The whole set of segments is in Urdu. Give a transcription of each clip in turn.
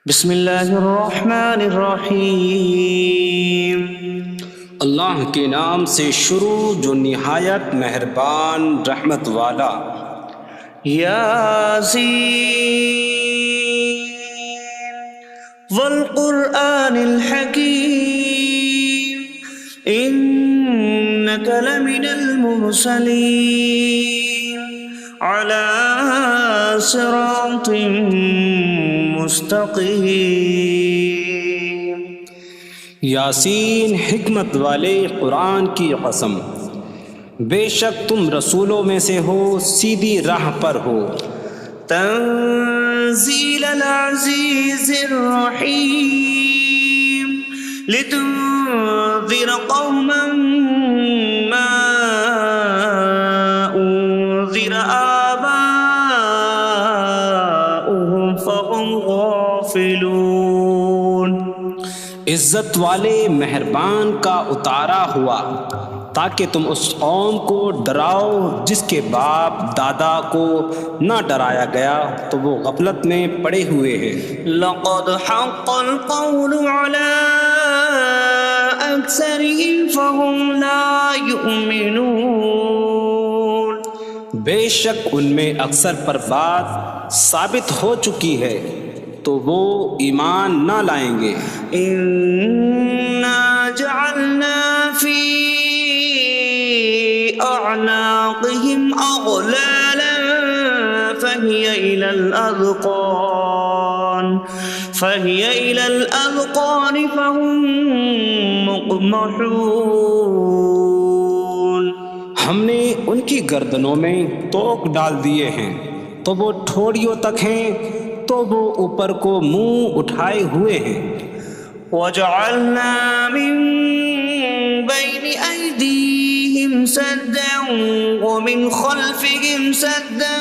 بسم اللہ الرحمن الرحیم۔ اللہ کے نام سے شروع جو نہایت مہربان رحمت والا۔ یاسین والقرآن الحکیم انک لمن المرسلین علی صراط مستقیم۔ یاسین حکمت والے قرآن کی قسم، بے شک تم رسولوں میں سے ہو، سیدھی راہ پر ہو۔ تنزیل العزیز الرحیم لتنذر قوما ما انذر آباؤهم فهم غافلون۔ عزت والے مہربان کا اتارا ہوا تاکہ تم اس قوم کو ڈراؤ جس کے باپ دادا کو نہ ڈرایا گیا تو وہ غفلت میں پڑے ہوئے ہیں۔ لقد حق القول على أكثرهم فهم لا يؤمنون۔ بے شک ان میں اکثر پر بات ثابت ہو چکی ہے تو وہ ایمان نہ لائیں گے۔ إنا جعلنا في أعناقهم أغلالا فهي إلى الأذقان فهم مقمحون۔ ہم نے ان کی گردنوں میں توق ڈال دیے ہیں تو وہ ٹھوڑیوں تک ہیں، تو وہ اوپر کو منہ اٹھائے ہوئے ہیں۔ وجعلنا من بين أيديهم سدا ومن خلفهم سدا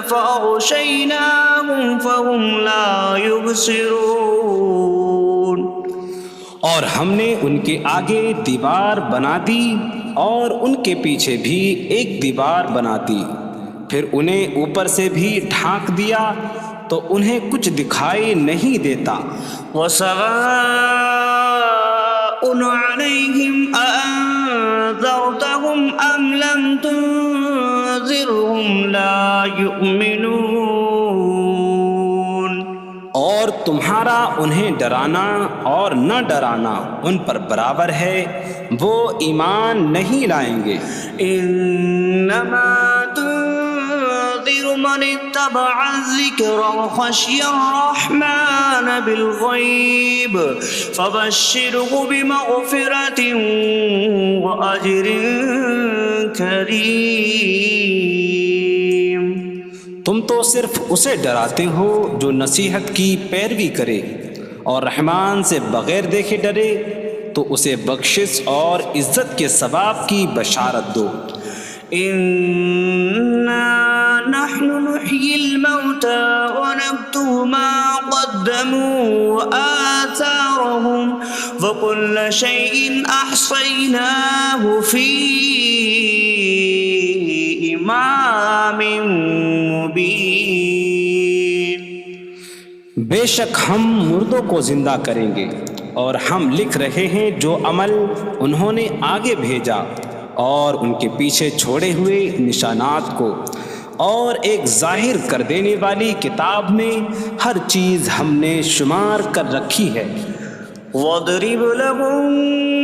فأغشيناهم فهم لا يبصرون۔ اور ہم نے ان کے آگے دیوار بنا دی اور ان کے پیچھے بھی ایک دیوار بنا دی، پھر انہیں اوپر سے بھی ڈھانک دیا تو انہیں کچھ دکھائی نہیں دیتا۔ وسواء عليهم أأنذرتهم أم لم تنذرهم لا يؤمنون۔ اور تمہارا انہیں ڈرانا اور نہ ڈرانا ان پر برابر ہے، وہ ایمان نہیں لائیں گے۔ انما تنذر من اتبع الذکر وخشی الرحمن بالغیب فبشره بمغفرة واجر کریم۔ تم تو صرف اسے ڈراتے ہو جو نصیحت کی پیروی کرے اور رحمان سے بغیر دیکھے ڈرے، تو اسے بخشش اور عزت کے ثواب کی بشارت دو۔ انا نحن نحيي الموتى ونكتب ما قدموا وآثارهم وكل شيء أحصيناه في إمام مبين۔ بے شک ہم مردوں کو زندہ کریں گے اور ہم لکھ رہے ہیں جو عمل انہوں نے آگے بھیجا اور ان کے پیچھے چھوڑے ہوئے نشانات کو، اور ایک ظاہر کر دینے والی کتاب میں ہر چیز ہم نے شمار کر رکھی ہے۔ وَاضْرِبْ لَهُم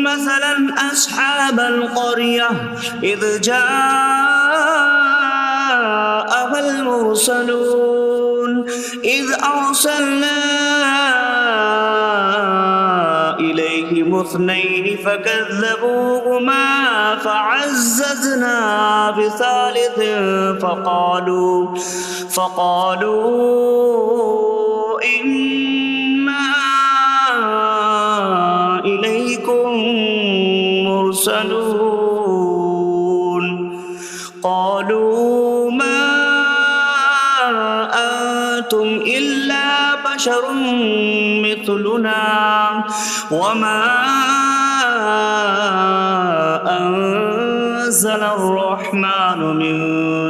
مَّثَلًا أَصْحَابَ الْقَرْيَةِ إِذْ جَاءَهَا الْمُرْسَلُونَ إِذْ أَرْسَلْنَا إِلَيْهِمُ اثْنَيْنِ فَكَذَّبُوهُمَا فَعَزَّزْنَا بِثَالِثٍ فَقَالُوا إِنَّا إِلَيْكُمْ مُرْسَلُونَ۔ قَالُوا مَا أَنتُمْ إِلَّا بَشَرٌ مِثْلُنَا وَمَا أَنتُمْ نزل الرحمن من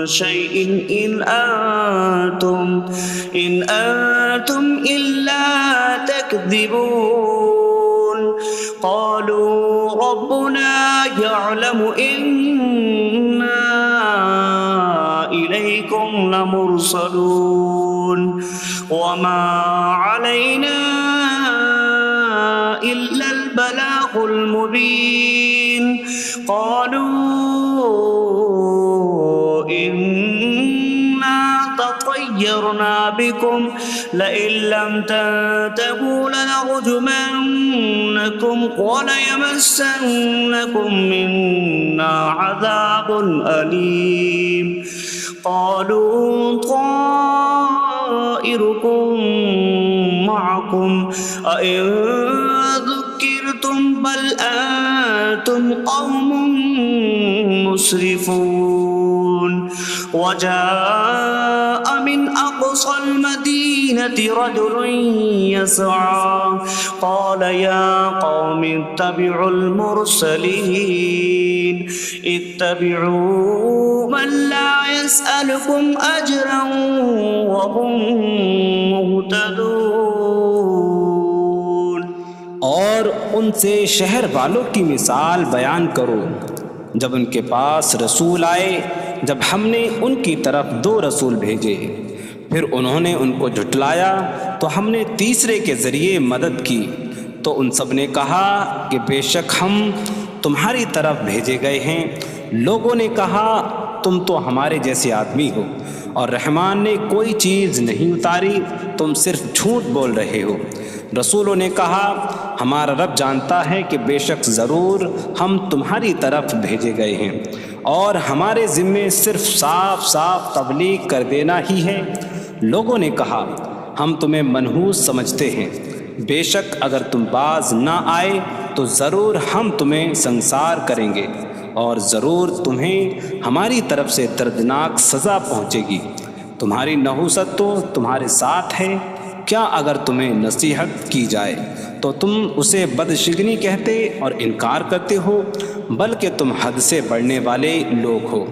شيء إن أنتم إلا تكذبون قالوا ربنا يعلم إنا إليكم لمرسلون وما علينا إلا البلاغ المبين قالوا إنا تطيرنا بكم لئن لم تنتهوا لنرجمنكم وليمسنكم منا عذاب أليم قالوا طائركم معكم أئن ذكرتم بل أنتم قوم مسرفون وجاء من أقصى المدينة رجل يسعى قال يا قوم اتبعوا المرسلين اتبعوا من لا يسألكم أجرا وهم مهتدون اور ان سے شہر والوں کی مثال بیان کرو جب ان کے پاس رسول آئے جب ہم نے ان کی طرف 2 رسول بھیجے پھر انہوں نے ان کو جھٹلایا تو ہم نے تیسرے کے ذریعے مدد کی تو ان سب نے کہا کہ بے شک ہم تمہاری طرف بھیجے گئے ہیں لوگوں نے کہا تم تو ہمارے جیسے آدمی ہو اور رحمان نے کوئی چیز نہیں اتاری تم صرف جھوٹ بول رہے ہو رسولوں نے کہا ہمارا رب جانتا ہے کہ بے شک ضرور ہم تمہاری طرف بھیجے گئے ہیں اور ہمارے ذمے صرف صاف صاف تبلیغ کر دینا ہی ہے لوگوں نے کہا ہم تمہیں منحوس سمجھتے ہیں بے شک اگر تم باز نہ آئے تو ضرور ہم تمہیں سنسار کریں گے اور ضرور تمہیں ہماری طرف سے دردناک سزا پہنچے گی تمہاری نحوست تو تمہارے ساتھ ہے کیا اگر تمہیں نصیحت کی جائے تو تم اسے بدشگنی کہتے اور انکار کرتے ہو بلکہ تم حد سے بڑھنے والے لوگ ہو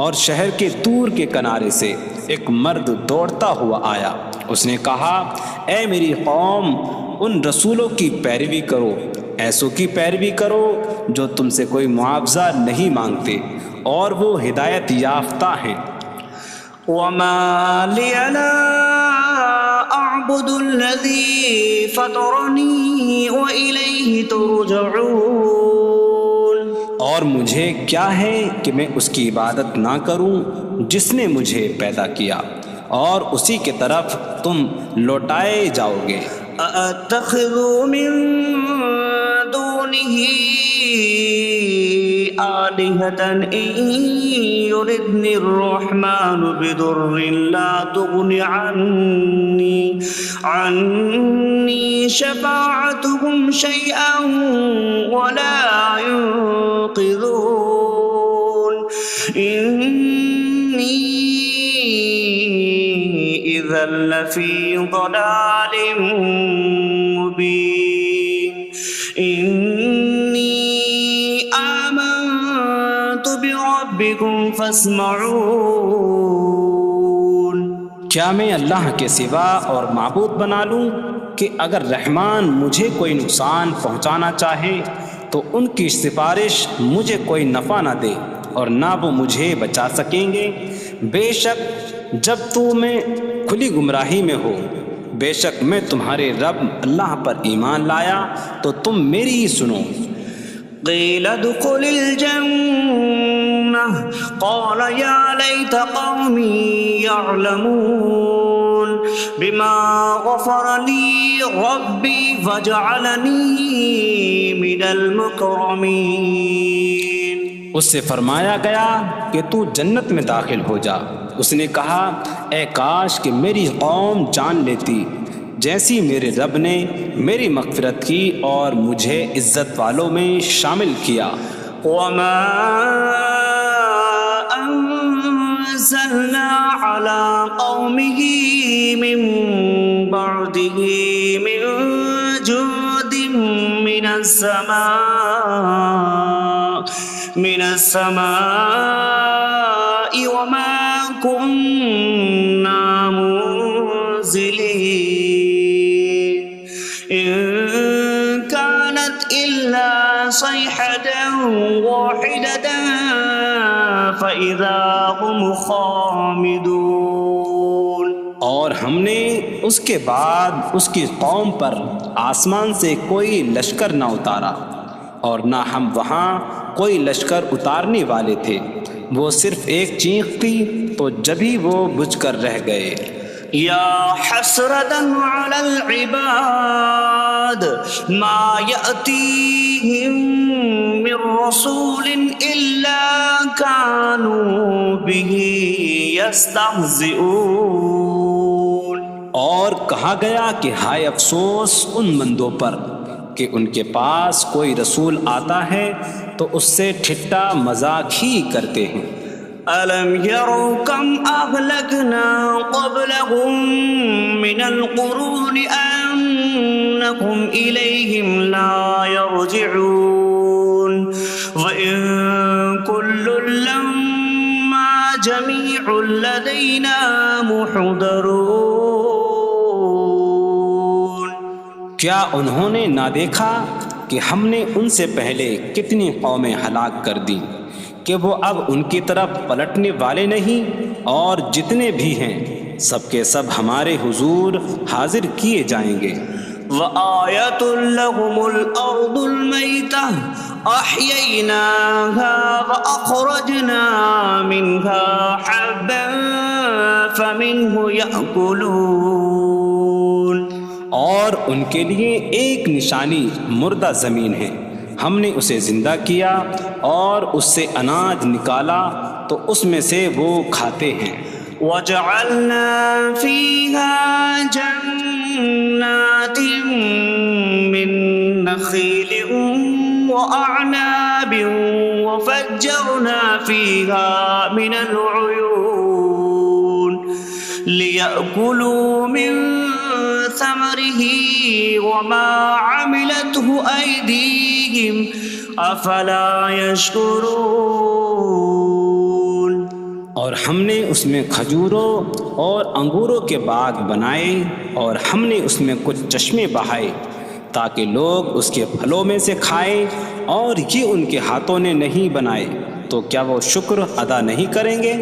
اور شہر کے دور کے کنارے سے ایک مرد دوڑتا ہوا آیا اس نے کہا اے میری قوم ان رسولوں کی پیروی کرو ایسوں کی پیروی کرو جو تم سے کوئی معاوضہ نہیں مانگتے اور وہ ہدایت یافتہ ہیں وما لي لا أعبد الذي فطرني وإليه ترجعون اور مجھے کیا ہے کہ میں اس کی عبادت نہ کروں جس نے مجھے پیدا کیا اور اسی کی طرف تم لوٹائے جاؤ گے أأتخذ من دونه آلهة إن يردني الرحمن بضر لا تغن عني شفاعتهم شيئا ولا ينقذون إني إذا لفي ضلال مبين إني آمنت بربكم فاسمعون کیا میں اللہ کے سوا اور معبود بنا لوں کہ اگر رحمان مجھے کوئی نقصان پہنچانا چاہے تو ان کی سفارش مجھے کوئی نفع نہ دے اور نہ وہ مجھے بچا سکیں گے بے شک جب میں کھلی گمراہی میں ہو بے شک میں تمہارے رب اللہ پر ایمان لایا تو تم میری ہی سنو قيل ادخل الجنة قال يا ليت قومي يعلمون بما غفر لي ربي فجعلني من المكرمين اس سے فرمایا گیا کہ تو جنت میں داخل ہو جا اس نے کہا اے کاش کہ میری قوم جان لیتی جیسی میرے رب نے میری مغفرت کی اور مجھے عزت والوں میں شامل کیا وما أنزلنا على قومه من بعده من جود من السماء من السماء وما كنا منزلين إن كانت إلا صيحة واحدة فإذا هم خامدون۔ اور ہم نے اس کے بعد اس کی قوم پر آسمان سے کوئی لشکر نہ اتارا، اور نہ ہم وہاں کوئی لشکر اتارنے والے تھے، وہ صرف ایک چیخ تھی تو جبھی وہ بجھ کر رہ گئے۔ یا حسرة على العباد ما يأتيهم من رسول إلا كانوا به يستهزئون۔ اور کہا گیا کہ ہائے افسوس ان بندوں پر کہ ان کے پاس کوئی رسول آتا ہے تو اس سے ٹھٹا مذاق ہی کرتے ہیں۔ أَلَمْ يَرَوْا كَمْ أَهْلَكْنَا قَبْلَهُمْ مِنَ الْقُرُونِ أَنَّكُمْ إِلَيْهِمْ لَا يَرْجِعُونَ وَإِن كُلٌّ لَّمَّا جَمِيعٌ لَّدَيْنَا مُحْضَرُونَ۔ کیا انہوں نے نہ دیکھا کہ ہم نے ان سے پہلے کتنی قومیں ہلاک کر دیں کہ وہ اب ان کی طرف پلٹنے والے نہیں، اور جتنے بھی ہیں سب کے سب ہمارے حضور حاضر کیے جائیں گے۔ وَآيَةٌ لَّهُمُ الْأَرْضُ الْمَيْتَةُ أَحْيَيْنَاهَا وَأَخْرَجْنَا مِنْهَا حَبًّا فَمِنْهُ يَأْكُلُونَ۔ اور ان کے لیے ایک نشانی مردہ زمین ہے، ہم نے اسے زندہ کیا اور اس سے اناج نکالا تو اس میں سے وہ کھاتے ہیں۔ وَجَعَلْنَا فِيهَا جَنَّاتٍ مِّن نَّخِيلٍ وَأَعْنَابٍ وَفَجَّرْنَا فِيهَا مِنَ الْعُيُونِ لِيَأْكُلُوا مِن ثَمَرِهِ وَمَا عَمِلَتْهُ أَيْدِيهِمْ أَفَلَا يَشْكُرُونَ۔ اور ہم نے اس میں کھجوروں اور انگوروں کے باغ بنائے، اور ہم نے اس میں کچھ چشمے بہائے تاکہ لوگ اس کے پھلوں میں سے کھائیں، اور یہ ان کے ہاتھوں نے نہیں بنائے، تو کیا وہ شکر ادا نہیں کریں گے؟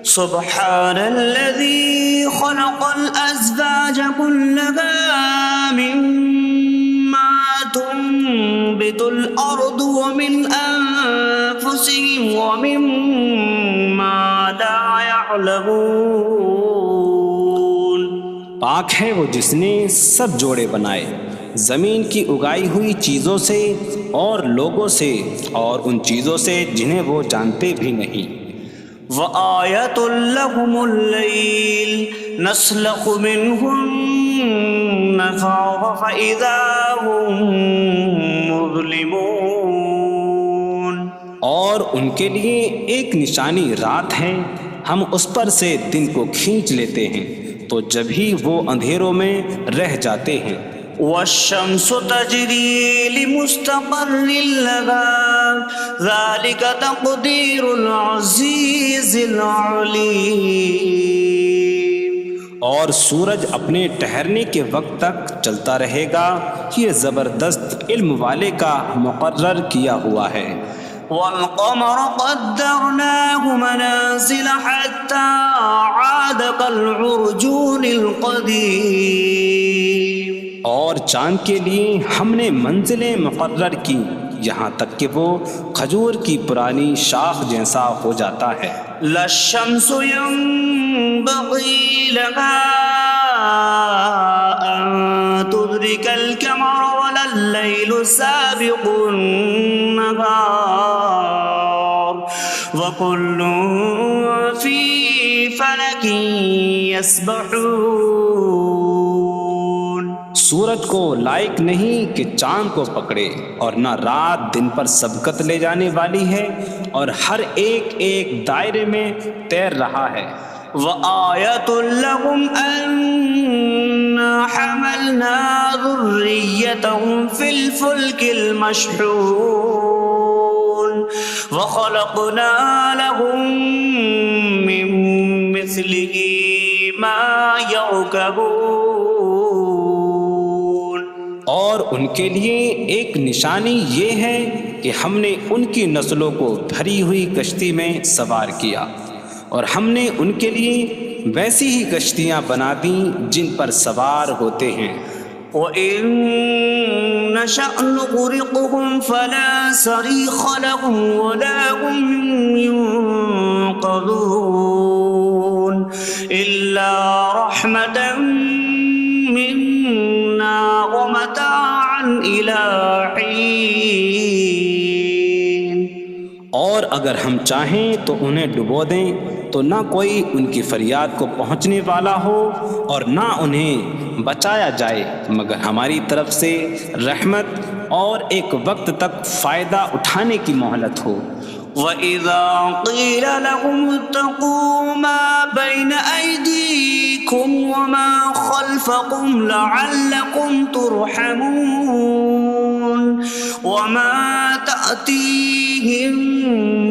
سبحان الذي خلق الأزواج كلها مما تنبت الأرض ومن أنفسهم ومما لا يعلمون۔ پاک ہے وہ جس نے سب جوڑے بنائے زمین کی اگائی ہوئی چیزوں سے اور لوگوں سے اور ان چیزوں سے جنہیں وہ جانتے بھی نہیں۔ وَآيَةٌ لَّهُمُ اللَّيْلُ نَسْلَخُ مِنْهُ النَّهَارَ فَإِذَا هُم مُظْلِمُونَ۔ اور ان کے لیے ایک نشانی رات ہے، ہم اس پر سے دن کو کھینچ لیتے ہیں تو جبھی وہ اندھیروں میں رہ جاتے ہیں۔ وَالشَّمْسُ تَجْرِي لِمُسْتَقَرٍّ لَّهَا ذَلِكَ تَقْدِيرُ الْعَزِيزِ الْعَلِيمِ۔ اور سورج اپنے ٹھہرنے کے وقت تک چلتا رہے گا، یہ زبردست علم والے کا مقرر کیا ہوا ہے۔ وَالْقَمَرَ قَدَّرْنَاهُ مَنَازِلَ حَتَّى عَادَ كَالْعُرْجُونِ الْقَدِيمِ۔ اور چاند کے لیے ہم نے منزلیں مقرر کی یہاں تک کہ وہ کھجور کی پرانی شاخ جیسا ہو جاتا ہے۔ لا الشمس ينبغي لها أن تدرك القمر ولا الليل سابق النهار وكل في فلك يسبحون۔ سورج کو لائق نہیں کہ چاند کو پکڑے، اور نہ رات دن پر سبقت لے جانے والی ہے، اور ہر ایک ایک دائرے میں تیر رہا ہے۔ وَآيَةٌ لَّهُمْ أَنَّا حَمَلْنَا ذُرِّيَّتَهُمْ فِي الْفُلْكِ الْمَشْحُونِ۔ وخلقنا لهم من مثله ما يركبون. اور ان کے لیے ایک نشانی یہ ہے کہ ہم نے ان کی نسلوں کو بھری ہوئی کشتی میں سوار کیا، اور ہم نے ان کے لیے ویسی ہی کشتیاں بنا دیں جن پر سوار ہوتے ہیں. وَإِن نَّشَأْ نُغْرِقْهُمْ فَلَا صَرِيخَ لَهُمْ وَلَا هُمْ يُنقَذُونَ إِلَّا رَحْمَةً مِّنَّا وَمَتَاعًا إِلَىٰ حِينٍ. اور اگر ہم چاہیں تو انہیں ڈبو دیں تو نہ کوئی ان کی فریاد کو پہنچنے والا ہو اور نہ انہیں بچایا جائے مگر ہماری طرف سے رحمت اور ایک وقت تک فائدہ اٹھانے کی مہلت ہو. وَإِذَا قِيلَ لَهُمُ اتَّقُوا مَا بَيْنَ أَيْدِيكُمْ وَمَا خَلْفَكُمْ لَعَلَّكُمْ تُرْحَمُونَ وَمَا تَأْتِيهِم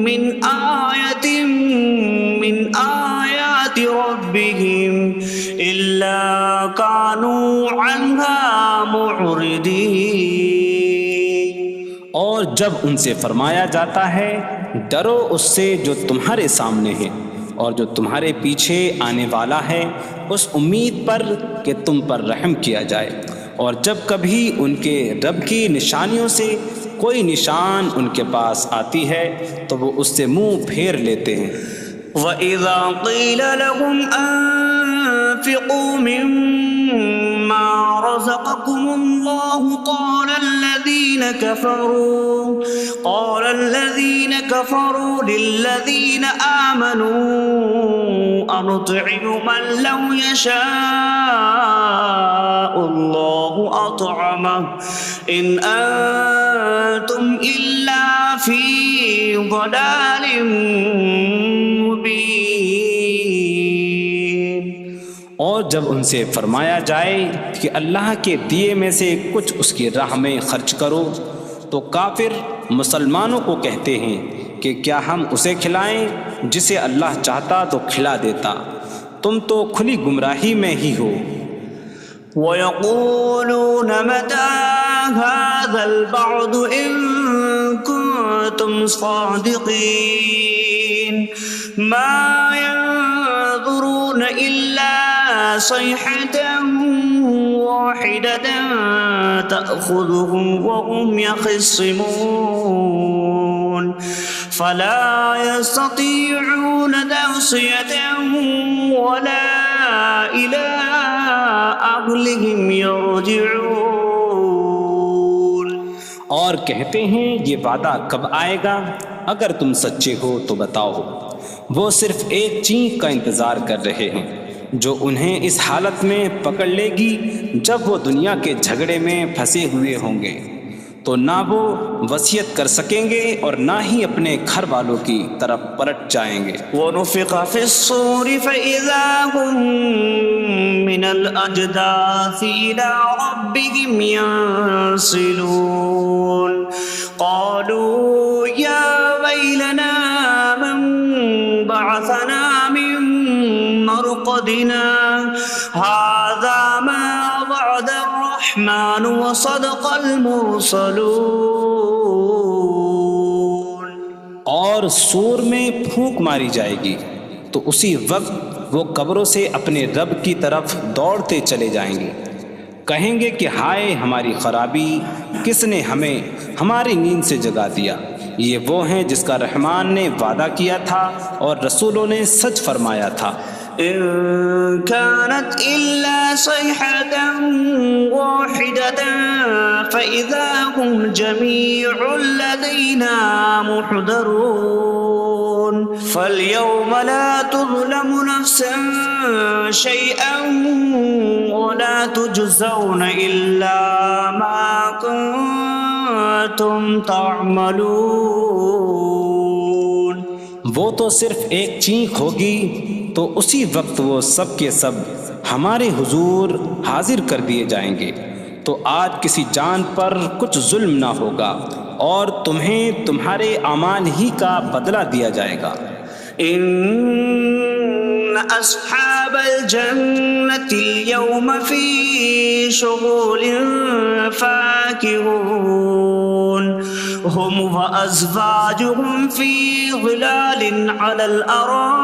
مِّنْ آيَةٍ مِّنْ آيَاتِ رَبِّهِمْ إِلَّا كَانُوا عَنْهَا مُعْرِضِينَ. اور جب ان سے فرمایا جاتا ہے ڈرو اس سے جو تمہارے سامنے ہے اور جو تمہارے پیچھے آنے والا ہے، اس امید پر کہ تم پر رحم کیا جائے، اور جب کبھی ان کے رب کی نشانیوں سے کوئی نشان ان کے پاس آتی ہے تو وہ اس سے منہ پھیر لیتے ہیں. وَإِذَا قِيلَ لَهُمْ أَنفِقُوا مِمَّا رَزَقَكُمُ اللَّهُ قَالَ الَّذِينَ كَفَرُوا لِلَّذِينَ آمَنُوا أَنُطْعِمُ مَن لَّوْ يَشَاءُ اللَّهُ أَطْعَمَهُ إِنْ أَنتُمْ إِلَّا فِي ضَلَالٍ مبین. اور جب ان سے فرمایا جائے کہ اللہ کے دیے میں سے کچھ اس کی راہ میں خرچ کرو تو کافر مسلمانوں کو کہتے ہیں کہ کیا ہم اسے کھلائیں جسے اللہ چاہتا تو کھلا دیتا، تم تو کھلی گمراہی میں ہی ہو. وَيَقُولُونَ مَتَىٰ هَٰذَا الْوَعْدُ إِن كُنتُمْ صَادِقِينَ مَا يَنظُرُونَ إِلَّا صَيْحَةً وَاحِدَةً تَأْخُذُهُمْ وَهُمْ يَخِصِّمُونَ فَلَا يَسْتَطِيعُونَ تَوْصِيَةً وَلَا إِلَىٰ أَهْلِهِمْ يَرْجِعُونَ. اور کہتے ہیں یہ وعدہ کب آئے گا؟ اگر تم سچے ہو تو بتاؤ. وہ صرف ایک چینک کا انتظار کر رہے ہیں جو انہیں اس حالت میں پکڑ لے گی جب وہ دنیا کے جھگڑے میں پھنسے ہوئے ہوں گے، تو نہ وہ وصیت کر سکیں گے اور نہ ہی اپنے گھر والوں کی طرف پلٹ جائیں گے. وَنُفِخَ فِي الصُّورِ فَإِذَا هُم مِّنَ الْأَجْدَاثِ إِلَىٰ رَبِّهِمْ يَنسِلُونَ قَالُوا يَا وَيْلَنَا مَن بَعَثَنَا مِن مَّرْقَدِنَا هَٰذَا مَا وَعَدَ الرَّحْمَٰنُ وَصَدَقَ الْمُرْسَلُونَ. اور سور میں پھونک ماری جائے گی تو اسی وقت وہ قبروں سے اپنے رب کی طرف دوڑتے چلے جائیں گے، کہیں گے کہ ہائے ہماری خرابی، کس نے ہمیں ہماری نیند سے جگا دیا. یہ وہ ہیں جس کا رحمان نے وعدہ کیا تھا اور رسولوں نے سچ فرمایا تھا. إن كانت إلا صيحة واحدة فإذا هم جميع لدينا محضرون فاليوم لا تظلم نفس شيئا ولا تجزون إلا ما كنتم تعملون. وہ تو صرف ایک چینک ہوگی تو اسی وقت وہ سب کے سب ہمارے حضور حاضر کر دیے جائیں گے، تو آج کسی جان پر کچھ ظلم نہ ہوگا اور تمہیں تمہارے اعمال ہی کا بدلہ دیا جائے گا۔ إن أصحاب الجنة اليوم في شغل فاكهون هم وأزواجهم في ظلال على الأرائك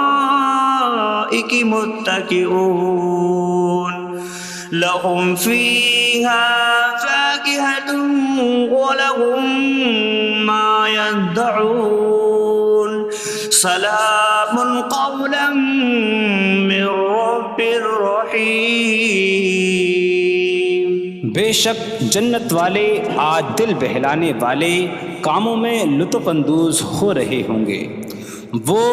متكئون لهم فيها فاكهة ولهم ما يدعون سلام قولا من رب رحیم۔ بے شک جنت والے آج دل بہلانے والے کاموں میں لطف اندوز ہو رہے ہوں گے۔ وہ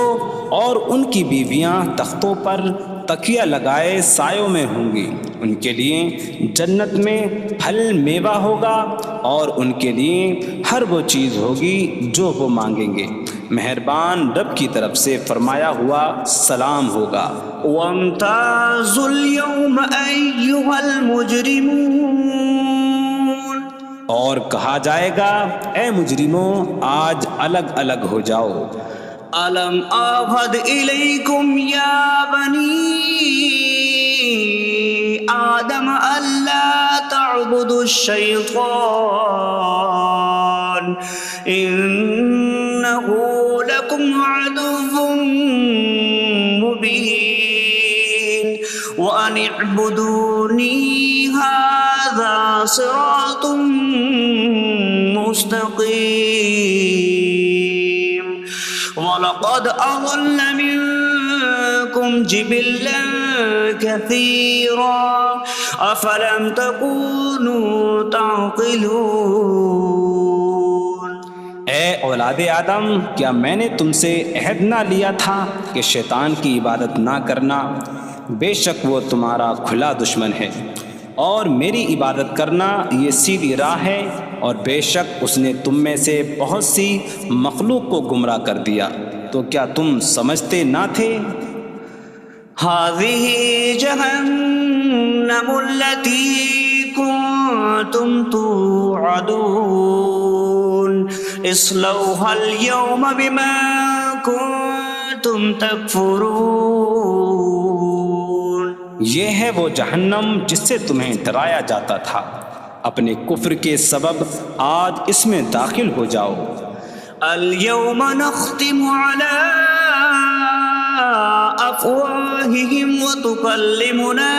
اور ان کی بیویاں تختوں پر تکیہ لگائے سایوں میں ہوں گی۔ ان کے لیے جنت میں پھل میوہ ہوگا اور ان کے لیے ہر وہ چیز ہوگی جو وہ مانگیں گے۔ مہربان رب کی طرف سے فرمایا ہوا سلام ہوگا۔ وامتازوا اليوم أيها المجرمون، اور کہا جائے گا اے مجرموں آج الگ الگ ہو جاؤ۔ ألم أعهد إليكم يا بني آدم ألا تعبدوا الشيطان إنه لكم عدو مبين وأن اعبدوني هذا صراط مستقيم وَلَقَدْ أَضَلَّ مِنكُمْ جِبِلًّا كَثِيرًا أَفَلَمْ تَكُونُوا تَعْقِلُونَ۔ اے اولاد آدم، کیا میں نے تم سے عہد نہ لیا تھا کہ شیطان کی عبادت نہ کرنا؟ بے شک وہ تمہارا کھلا دشمن ہے، اور میری عبادت کرنا یہ سیدھی راہ ہے، اور بے شک اس نے تم میں سے بہت سی مخلوق کو گمراہ کر دیا، تو کیا تم سمجھتے نہ تھے؟ هذه جهنم التي كنتم توعدون اصلوها اليوم بما كنتم تكفرون۔ یہ ہے وہ جہنم جس سے تمہیں ڈرایا جاتا تھا، اپنے کفر کے سبب آج اس میں داخل ہو جاؤ۔ اليوم نختم على أفواههم وتكلمنا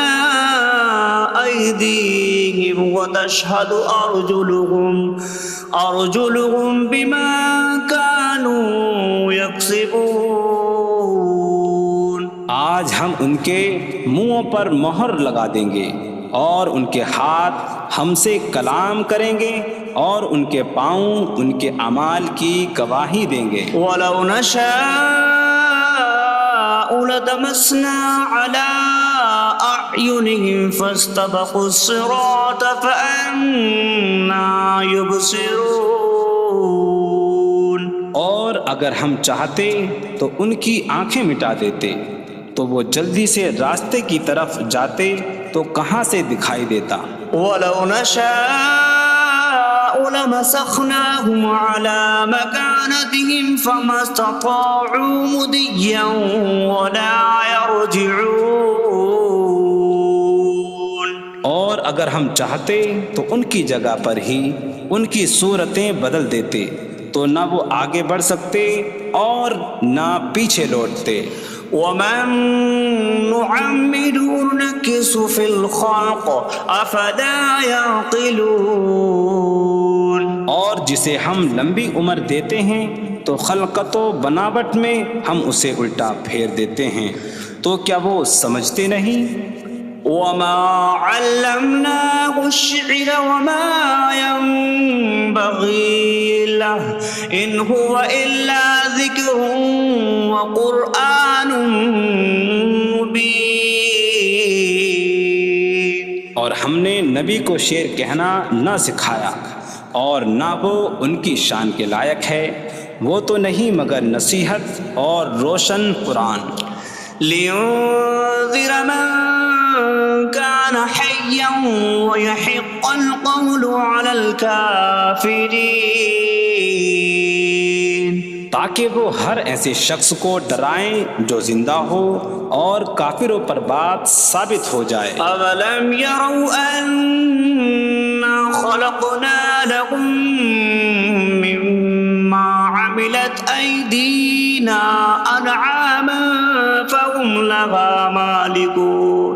أيديهم وتشهد أرجلهم بما كانوا يكسبون۔ آج ہم ان کے منہوں پر مہر لگا دیں گے، اور ان کے ہاتھ ہم سے کلام کریں گے، اور ان کے پاؤں ان کے اعمال کی گواہی دیں گے۔ وَلَوْ نَشَاءُ لَطَمَسْنَا عَلَىٰ أَعْيُنِهِمْ فَاسْتَبَقُوا الصِّرَاطَ فَأَنَّىٰ يُبْصِرُونَ۔ اور اگر ہم چاہتے تو ان کی آنکھیں مٹا دیتے، تو وہ جلدی سے راستے کی طرف جاتے تو کہاں سے دکھائی دیتا۔ وَلَوْ نَشَاءُ لَمَسَخْنَاهُمْ عَلَىٰ مَكَانَتِهِمْ فَمَا اسْتَطَاعُوا مُضِيًّا وَلَا يَرْجِعُونَ۔ اور اگر ہم چاہتے تو ان کی جگہ پر ہی ان کی صورتیں بدل دیتے، تو نہ وہ آگے بڑھ سکتے اور نہ پیچھے لوٹتے۔ وَمَن نُّعَمِّرْهُ نُنَكِّسْهُ فِي الْخَلْقِ أَفَلَا يَعْقِلُونَ۔ اور جسے ہم لمبی عمر دیتے ہیں تو خلقت و بناوٹ میں ہم اسے الٹا پھیر دیتے ہیں، تو کیا وہ سمجھتے نہیں؟ وَمَا عَلَّمْنَاهُ الشِّعْرَ وَمَا يَنبَغِي لَهُ إِنْ هُوَ إِلَّا ذِكْرٌ وَقُرْآنٌ مُّبِينٌ۔ اور ہم نے نبی کو شعر کہنا نہ سکھایا، اور نہ وہ ان کی شان کے لائق ہے، وہ تو نہیں مگر نصیحت اور روشن قرآن۔ لِيُنذِرَ مَن كَانَ حَيًّا حيا ويحق القول على الكافرين تاکہ وہ ہر ایسے شخص کو ڈرائیں جو زندہ ہو اور کافروں پر بات ثابت ہو جائے۔ أولم يروا أنا خلقنا لهم مما عملت أيدينا أنعاما فهم لها مالكون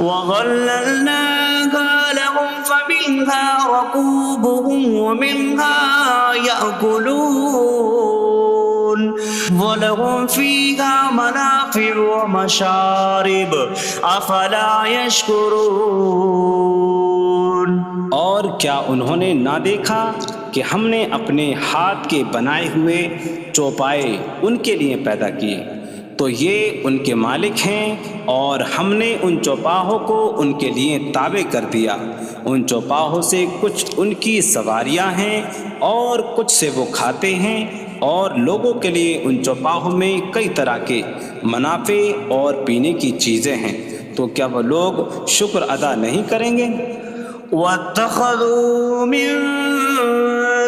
وظللناها لهم فمنها ركوبهم ومنها يأكلون وَلَهُمْ فِيهَا مَنَافِعُ وَمَشَارِبُ أَفَلَا يَشْكُرُونَ۔ اور کیا انہوں نے نہ دیکھا کہ ہم نے اپنے ہاتھ کے بنائے ہوئے چوپائے ان کے لیے پیدا کیے، تو یہ ان کے مالک ہیں، اور ہم نے ان چوپاہوں کو ان کے لیے تابع کر دیا۔ ان چوپاہوں سے کچھ ان کی سواریاں ہیں اور کچھ سے وہ کھاتے ہیں، اور لوگوں کے لیے ان چوپاہوں میں کئی طرح کے منافع اور پینے کی چیزیں ہیں، تو کیا وہ لوگ شکر ادا نہیں کریں گے؟ وَاتَّخَذُوا مِن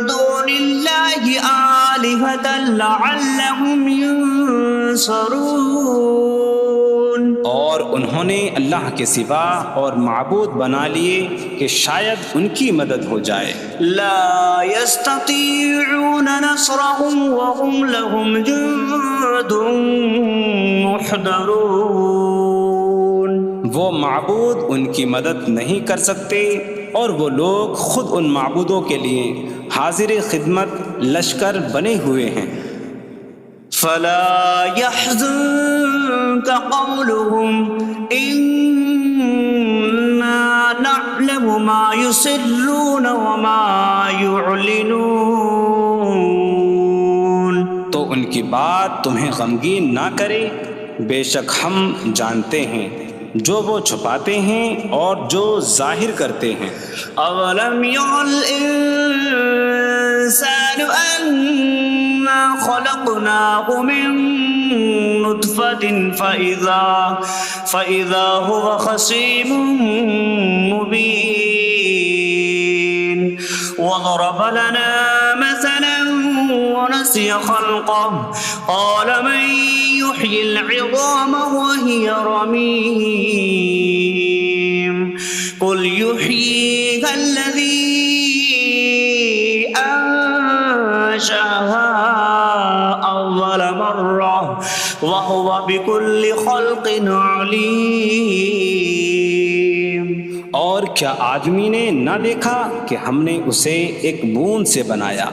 دُونِ اللَّهِ آلِهَةً لَعَلَّهُمْ يُنصَرُونَ۔ اور انہوں نے اللہ کے سوا اور معبود بنا لیے کہ شاید ان کی مدد ہو جائے۔ لا يستطيعون نصرهم وهم لهم جند محضرون۔ وہ معبود ان کی مدد نہیں کر سکتے، اور وہ لوگ خود ان معبودوں کے لیے حاضر خدمت لشکر بنے ہوئے ہیں۔ فلا يحزنك قولهم إنا نعلم ما يسرون وما يعلنون۔ تو ان کی بات تمہیں غمگین نہ کرے، بے شک ہم جانتے ہیں جو وہ چھپاتے ہیں اور جو ظاہر کرتے ہیں۔ اولم ير الانسان انا خلقناه من نطفة فإذا هو خصيم مبين وضرب لنا مثلا ونسي خلقه قال من يحيي العظام وهي رميم قل يحييها الذي أنشأها أول مرة وهو بكل خلق عليم۔ اور کیا آدمی نے نہ دیکھا کہ ہم نے اسے ایک بوند سے بنایا،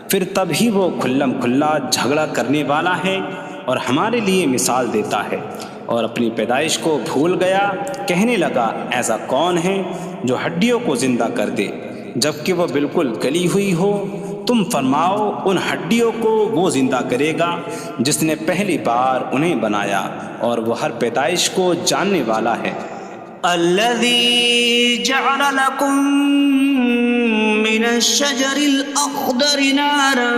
پھر تب ہی وہ کھلم کھلا جھگڑا کرنے والا ہے اور ہمارے لیے مثال دیتا ہے، اور اپنی پیدائش کو بھول گیا، کہنے لگا ایسا کون ہے جو ہڈیوں کو زندہ کر دے جبکہ وہ بالکل گلی ہوئی ہو؟ تم فرماؤ ان ہڈیوں کو وہ زندہ کرے گا جس نے پہلی بار انہیں بنایا، اور وہ ہر پیدائش کو جاننے والا ہے۔ الذي جعل لكم من الشجر الأخضر نارا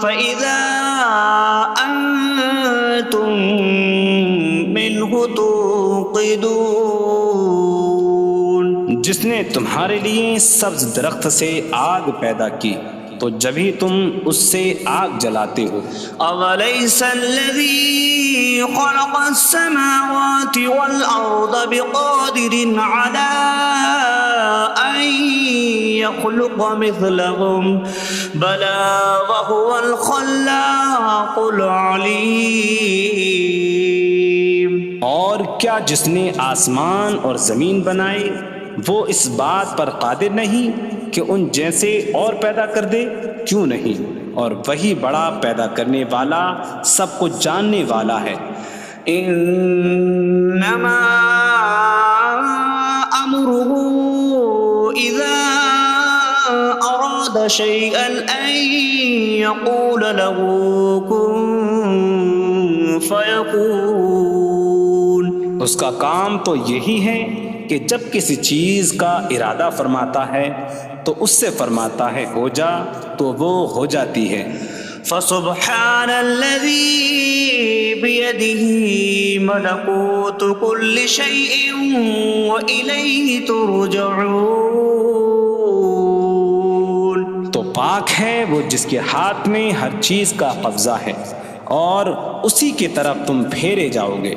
فإذا أنتم منه توقدون۔ جس نے تمہارے لیے سبز درخت سے آگ پیدا کی تو جبھی تم اس سے آگ جلاتے ہو۔ أَوَلَيْسَ الَّذِي خَلَقَ السَّمَاوَاتِ وَالْأَرْضَ بِقَادِرٍ عَلَىٰ أَن يَخْلُقَ مِثْلَهُم بَلَىٰ وَهُوَ الْخَلَّاقُ الْعَلِيمُ۔ اور کیا جس نے آسمان اور زمین بنائے وہ اس بات پر قادر نہیں کہ ان جیسے اور پیدا کر دے؟ کیوں نہیں، اور وہی بڑا پیدا کرنے والا سب کچھ جاننے والا ہے۔ انما امره اذا اراد شيئا ان يقول له كن فيكون۔ اس کا کام تو یہی ہے کہ جب کسی چیز کا ارادہ فرماتا ہے تو اس سے فرماتا ہے ہو جا، تو وہ ہو جاتی ہے۔ فسبحان الذي بيده ملكوت كل شيء وإليه ترجعون. تو پاک ہے وہ جس کے ہاتھ میں ہر چیز کا قبضہ ہے اور اسی کی طرف تم پھیرے جاؤ گے.